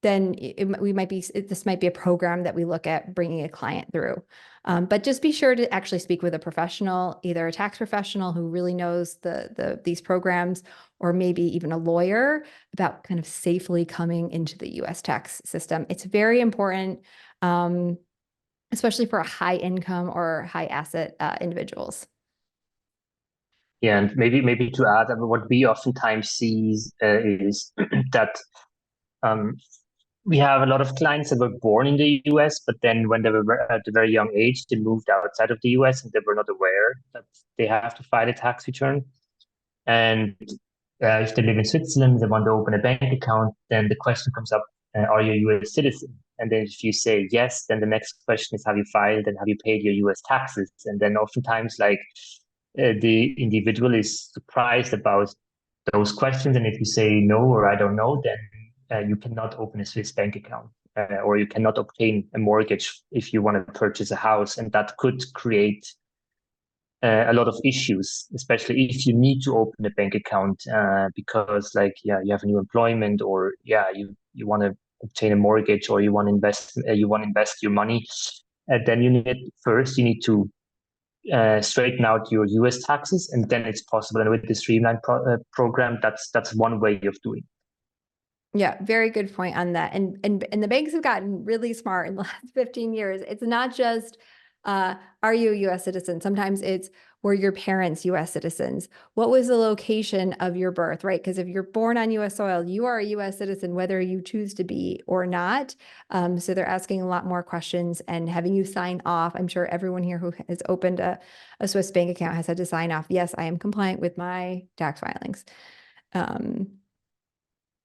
Then this might be a program that we look at bringing a client through. But just be sure to actually speak with a professional, either a tax professional who really knows these programs, or maybe even a lawyer about kind of safely coming into the US tax system. It's very important especially for high income or high asset individuals. Yeah, and maybe to add, what we oftentimes see is that um, we have a lot of clients that were born in the US, but then when they were at a very young age, they moved outside of the US and they were not aware that they have to file a tax return. And if they live in Switzerland, they want to open a bank account, then the question comes up, are you a US citizen? And then if you say yes, then the next question is, have you filed and have you paid your US taxes? And then oftentimes, like, the individual is surprised about those questions. And if you say no or I don't know, then you cannot open a Swiss bank account or you cannot obtain a mortgage if you want to purchase a house. And that could create a lot of issues, especially if you need to open a bank account because, like, yeah, you have a new employment, or yeah, you want to obtain a mortgage, or you want to invest your money. Then you need to straighten out your US taxes, and then it's possible. And with the Streamline program, that's one way of doing. Yeah, very good point on that. And the banks have gotten really smart in the last 15 years. It's not just are you a US citizen? Sometimes it's were your parents US citizens? What was the location of your birth, right? Because if you're born on US soil, you are a US citizen, whether you choose to be or not. So they're asking a lot more questions and having you sign off. I'm sure everyone here who has opened a Swiss bank account has had to sign off. Yes, I am compliant with my tax filings.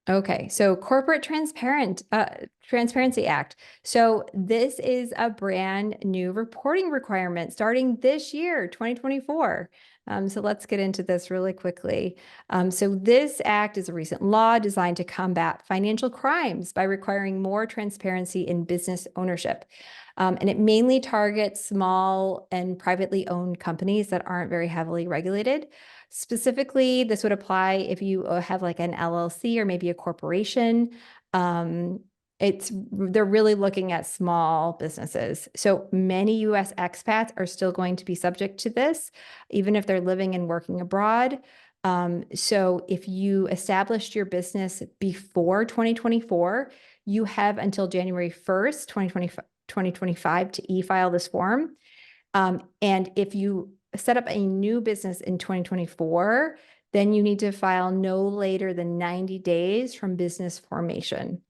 Okay, so Corporate Transparency Act. So this is a brand new reporting requirement starting this year, 2024. So let's get into this really quickly. So this act is a recent law designed to combat financial crimes by requiring more transparency in business ownership. And it mainly targets small and privately owned companies that aren't very heavily regulated. Specifically, this would apply if you have like an LLC or maybe a corporation. They're really looking at small businesses. So many US expats are still going to be subject to this, even if they're living and working abroad. So if you established your business before 2024, you have until January 1st, 2025 to e-file this form. And if you set up a new business in 2024, then you need to file no later than 90 days from business formation.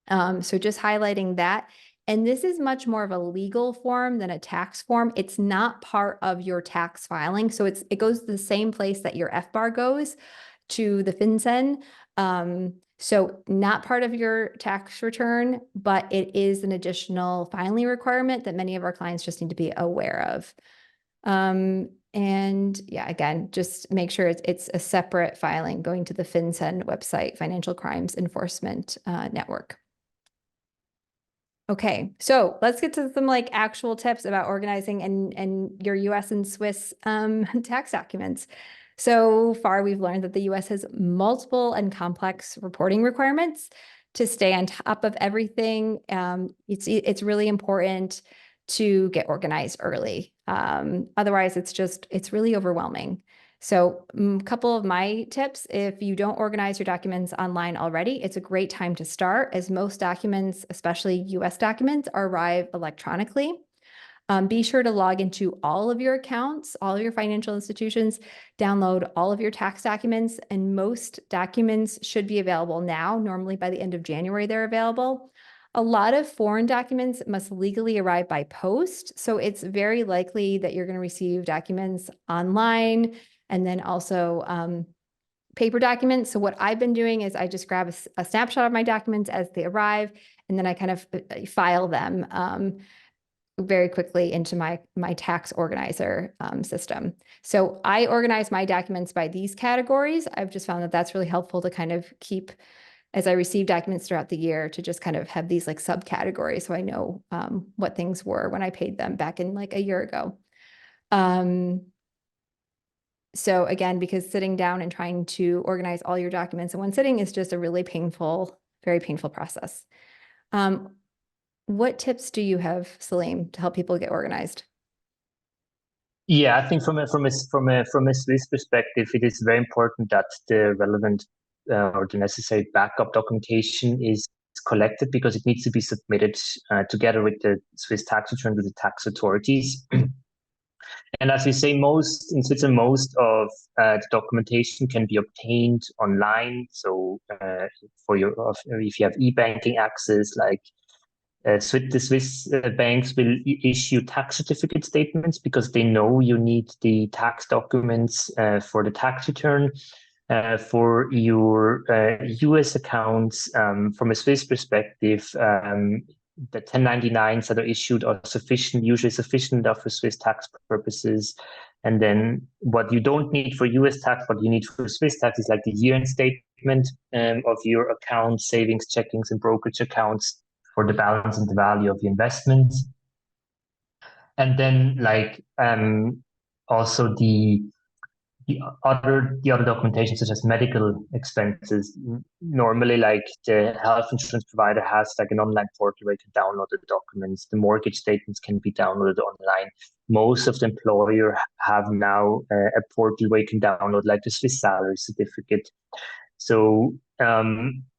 So just highlighting that. And this is much more of a legal form than a tax form. It's not part of your tax filing. So it goes to the same place that your FBAR goes, to the FinCEN. So not part of your tax return, but it is an additional filing requirement that many of our clients just need to be aware of. And yeah, again, just make sure it's a separate filing going to the FinCEN website, Financial Crimes Enforcement Network. Okay, so let's get to some like actual tips about organizing and your US and Swiss tax documents. So far, we've learned that the US has multiple and complex reporting requirements to stay on top of everything. It's really important to get organized early. Otherwise, it's really overwhelming. So a couple of my tips: if you don't organize your documents online already, it's a great time to start, as most documents, especially US documents, arrive electronically. Be sure to log into all of your accounts, all of your financial institutions, download all of your tax documents, and most documents should be available now. Normally by the end of January, they're available. A lot of foreign documents must legally arrive by post, so it's very likely that you're going to receive documents online and then also paper documents. So what I've been doing is I just grab a snapshot of my documents as they arrive, and then I kind of file them very quickly into my tax organizer system. So I organize my documents by these categories. I've just found that that's really helpful to kind of keep, as I receive documents throughout the year, to just kind of have these like subcategories so I know what things were when I paid them back in like a year ago. So again, because sitting down and trying to organize all your documents in one sitting is just a really painful, very painful process. What tips do you have, Selim, to help people get organized? Yeah, I think from a Swiss perspective, it is very important that the relevant or the necessary backup documentation is collected because it needs to be submitted together with the Swiss tax return to the tax authorities. And as we say, in Switzerland, most of the documentation can be obtained online. So if you have e-banking access, like the Swiss banks will issue tax certificate statements because they know you need the tax documents for the tax return. For your US accounts, from a Swiss perspective, the 1099s that are issued are usually sufficient enough for Swiss tax purposes. And then what you don't need for US tax, what you need for Swiss tax is like the year-end statement of your accounts, savings, checkings, and brokerage accounts for the balance and the value of the investments. And then also the other documentation, such as medical expenses, normally like the health insurance provider has like an online portal where you can download the documents. The mortgage statements can be downloaded online. Most of the employer have now a portal where you can download like the Swiss salary certificate. So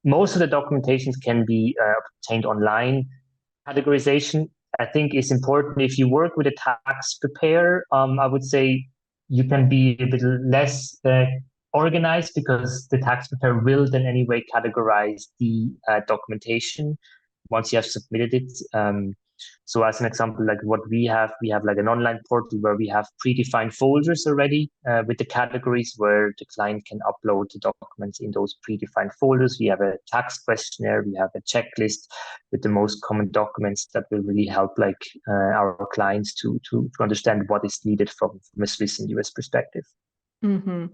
most of the documentations can be obtained online. Categorization, I think, is important. If you work with a tax preparer, I would say you can be a bit less organized because the tax preparer will then anyway categorize the documentation once you have submitted it. So as an example, like what we have like an online portal where we have predefined folders already with the categories where the client can upload the documents in those predefined folders. We have a tax questionnaire, we have a checklist with the most common documents that will really help like our clients to understand what is needed from a Swiss and US perspective. Mm-hmm.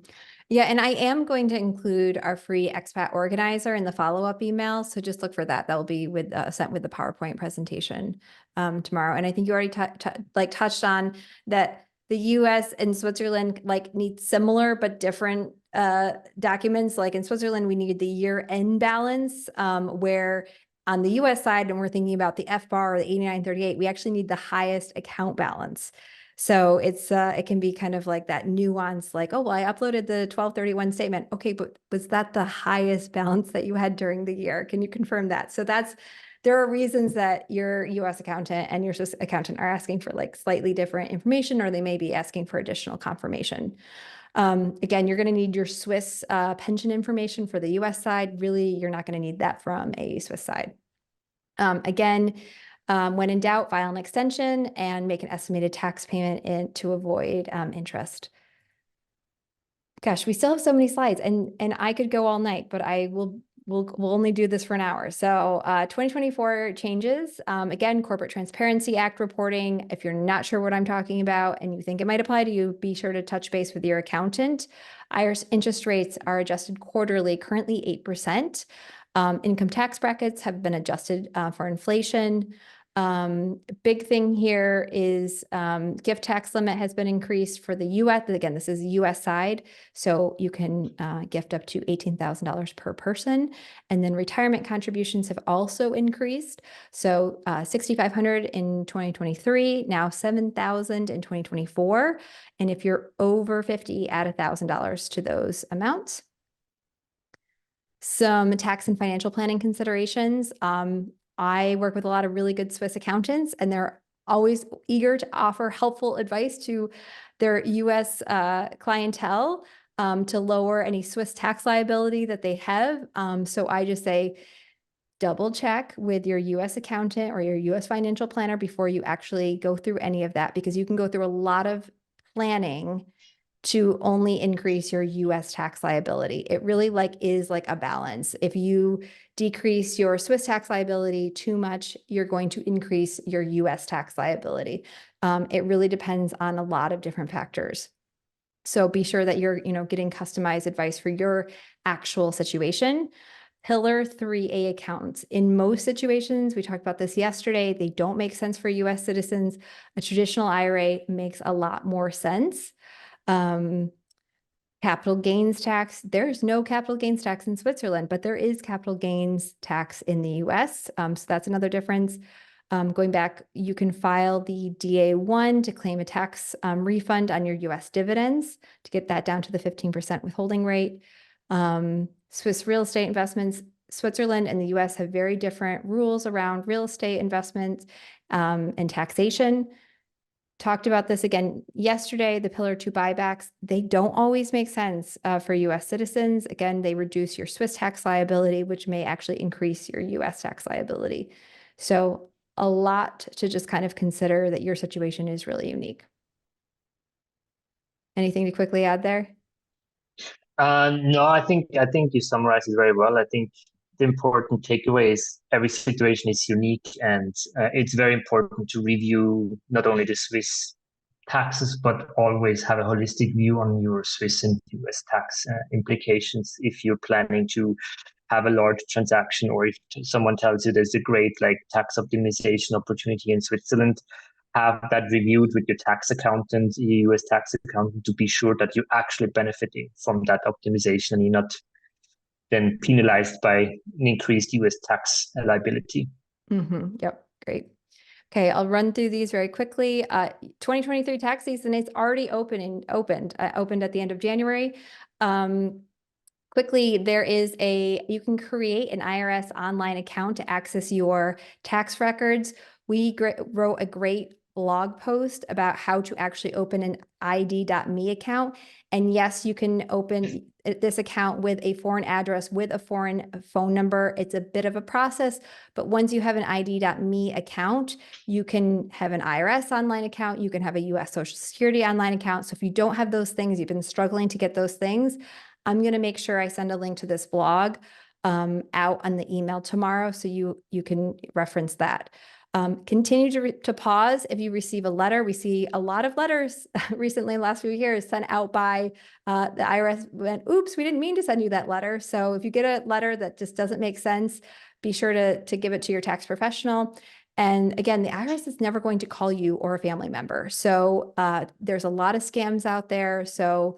Yeah, and I am going to include our free expat organizer in the follow-up email. So just look for that. That will be sent with the PowerPoint presentation tomorrow. And I think you already touched on that the US and Switzerland need similar but different documents. Like in Switzerland, we need the year-end balance, where on the US side, when we're thinking about the FBAR or the 8938, we actually need the highest account balance. So it can be kind of like that nuance, like, oh, well, I uploaded the 1231 statement. Okay, but was that the highest balance that you had during the year? Can you confirm that? So there are reasons that your US accountant and your Swiss accountant are asking for like slightly different information, or they may be asking for additional confirmation. Again, you're going to need your Swiss pension information for the US side. Really, you're not going to need that from a Swiss side. Again, when in doubt, file an extension and make an estimated tax payment to avoid interest. Gosh, we still have so many slides, and I could go all night, but we'll only do this for an hour. So 2024 changes. Again, Corporate Transparency Act reporting. If you're not sure what I'm talking about and you think it might apply to you, be sure to touch base with your accountant. Irish interest rates are adjusted quarterly, currently 8%. Income tax brackets have been adjusted for inflation. Big thing here is gift tax limit has been increased for the US. Again, this is the US side. So you can gift up to $18,000 per person. And then retirement contributions have also increased. So $6,500 in 2023, now $7,000 in 2024. And if you're over 50, add $1,000 to those amounts. Some tax and financial planning considerations. I work with a lot of really good Swiss accountants, and they're always eager to offer helpful advice to their US clientele to lower any Swiss tax liability that they have. So I just say, double check with your US accountant or your US financial planner before you actually go through any of that, because you can go through a lot of planning to only increase your US tax liability. It really is like a balance. If you decrease your Swiss tax liability too much, you're going to increase your US tax liability. It really depends on a lot of different factors. So be sure that you're, getting customized advice for your actual situation. Pillar 3A accountants. In most situations, we talked about this yesterday, they don't make sense for US citizens. A traditional IRA makes a lot more sense. Capital gains tax. There's no capital gains tax in Switzerland, but there is capital gains tax in the US. So that's another difference. Going back, you can file the DA1 to claim a tax refund on your US dividends to get that down to the 15% withholding rate. Swiss real estate investments, Switzerland and the US have very different rules around real estate investments and taxation. Talked about this again yesterday, the Pillar 2 buybacks. They don't always make sense for US citizens. Again, they reduce your Swiss tax liability, which may actually increase your US tax liability. So a lot to just kind of consider that your situation is really unique. Anything to quickly add there? No, I think you summarized it very well. I think the important takeaway is every situation is unique, and it's very important to review not only the Swiss taxes, but always have a holistic view on your Swiss and US tax implications if you're planning to have a large transaction, or if someone tells you there's a great like tax optimization opportunity in Switzerland. Have that reviewed with your tax accountant, your US tax accountant, to be sure that you're actually benefiting from that optimization and you're not then penalized by an increased US tax liability. Yep, great. Okay, I'll run through these very quickly. 2023 tax season is already opened at the end of January. Quickly, you can create an IRS online account to access your tax records. We wrote a great blog post about how to actually open an ID.me account. And yes, you can open this account with a foreign address, with a foreign phone number. It's a bit of a process, but once you have an ID.me account, you can have an IRS online account. You can have a US Social Security online account. So if you don't have those things, you've been struggling to get those things, I'm going to make sure I send a link to this blog out on the email tomorrow, so you can reference that. Continue to pause if you receive a letter. We see a lot of letters recently, in the last few years, sent out by the IRS. Went, oops, we didn't mean to send you that letter. So if you get a letter that just doesn't make sense, be sure to give it to your tax professional. And again, the IRS is never going to call you or a family member. So there's a lot of scams out there. So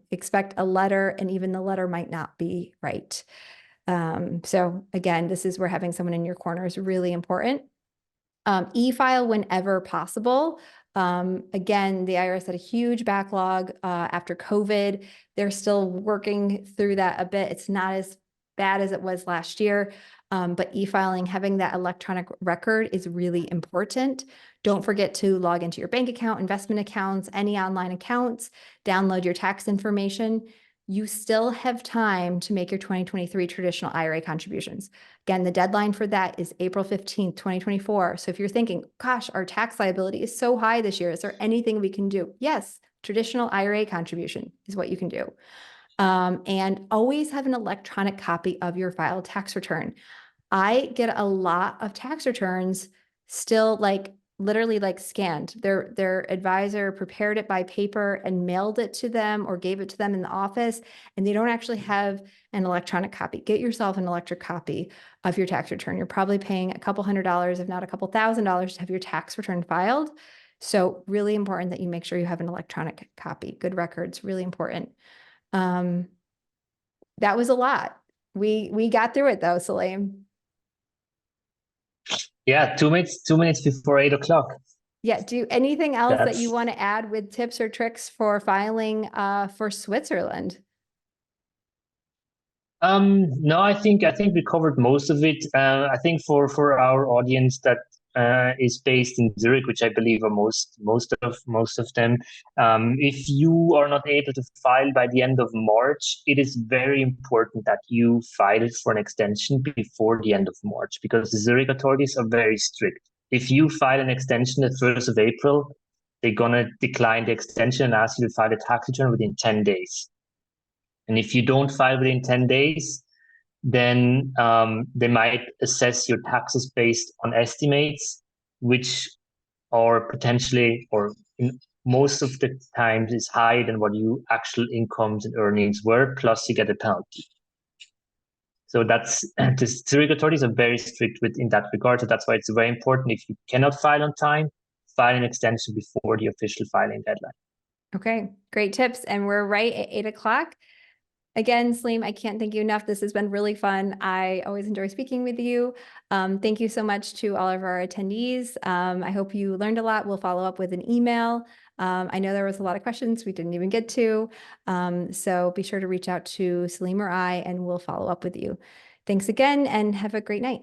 expect a letter, and even the letter might not be right. So again, this is where having someone in your corner is really important. E-file whenever possible. Again, the IRS had a huge backlog after COVID. They're still working through that a bit. It's not as bad as it was last year, but e-filing, having that electronic record is really important. Don't forget to log into your bank account, investment accounts, any online accounts, download your tax information. You still have time to make your 2023 traditional IRA contributions. Again, the deadline for that is April 15th, 2024. So if you're thinking, gosh, our tax liability is so high this year, is there anything we can do? Yes, traditional IRA contribution is what you can do. And always have an electronic copy of your filed tax return. I get a lot of tax returns still literally scanned. Their advisor prepared it by paper and mailed it to them or gave it to them in the office, and they don't actually have an electronic copy. Get yourself an electronic copy of your tax return. You're probably paying a couple $100s, if not a couple $1,000s, to have your tax return filed. So really important that you make sure you have an electronic copy. Good records, really important. That was a lot. We got through it though, Selim. Yeah, 2 minutes before 8 o'clock. Yeah. Do anything else that you want to add with tips or tricks for filing for Switzerland? No, I think we covered most of it. I think for our audience that is based in Zurich, which I believe are most of them. If you are not able to file by the end of March, it is very important that you file for an extension before the end of March, because the Zurich authorities are very strict. If you file an extension the 1st of April, they're gonna decline the extension and ask you to file a tax return within 10 days. And if you don't file within 10 days, then they might assess your taxes based on estimates, which are potentially, or in most of the times, is higher than what your actual incomes and earnings were, plus you get a penalty. So that's the Zurich authorities are very strict in that regard. So that's why it's very important, if you cannot file on time, file an extension before the official filing deadline. Okay, great tips. And we're right at 8 o'clock. Again, Selim, I can't thank you enough. This has been really fun. I always enjoy speaking with you. Thank you so much to all of our attendees. I hope you learned a lot. We'll follow up with an email. I know there was a lot of questions we didn't even get to. So be sure to reach out to Selim or I, and we'll follow up with you. Thanks again, and have a great night.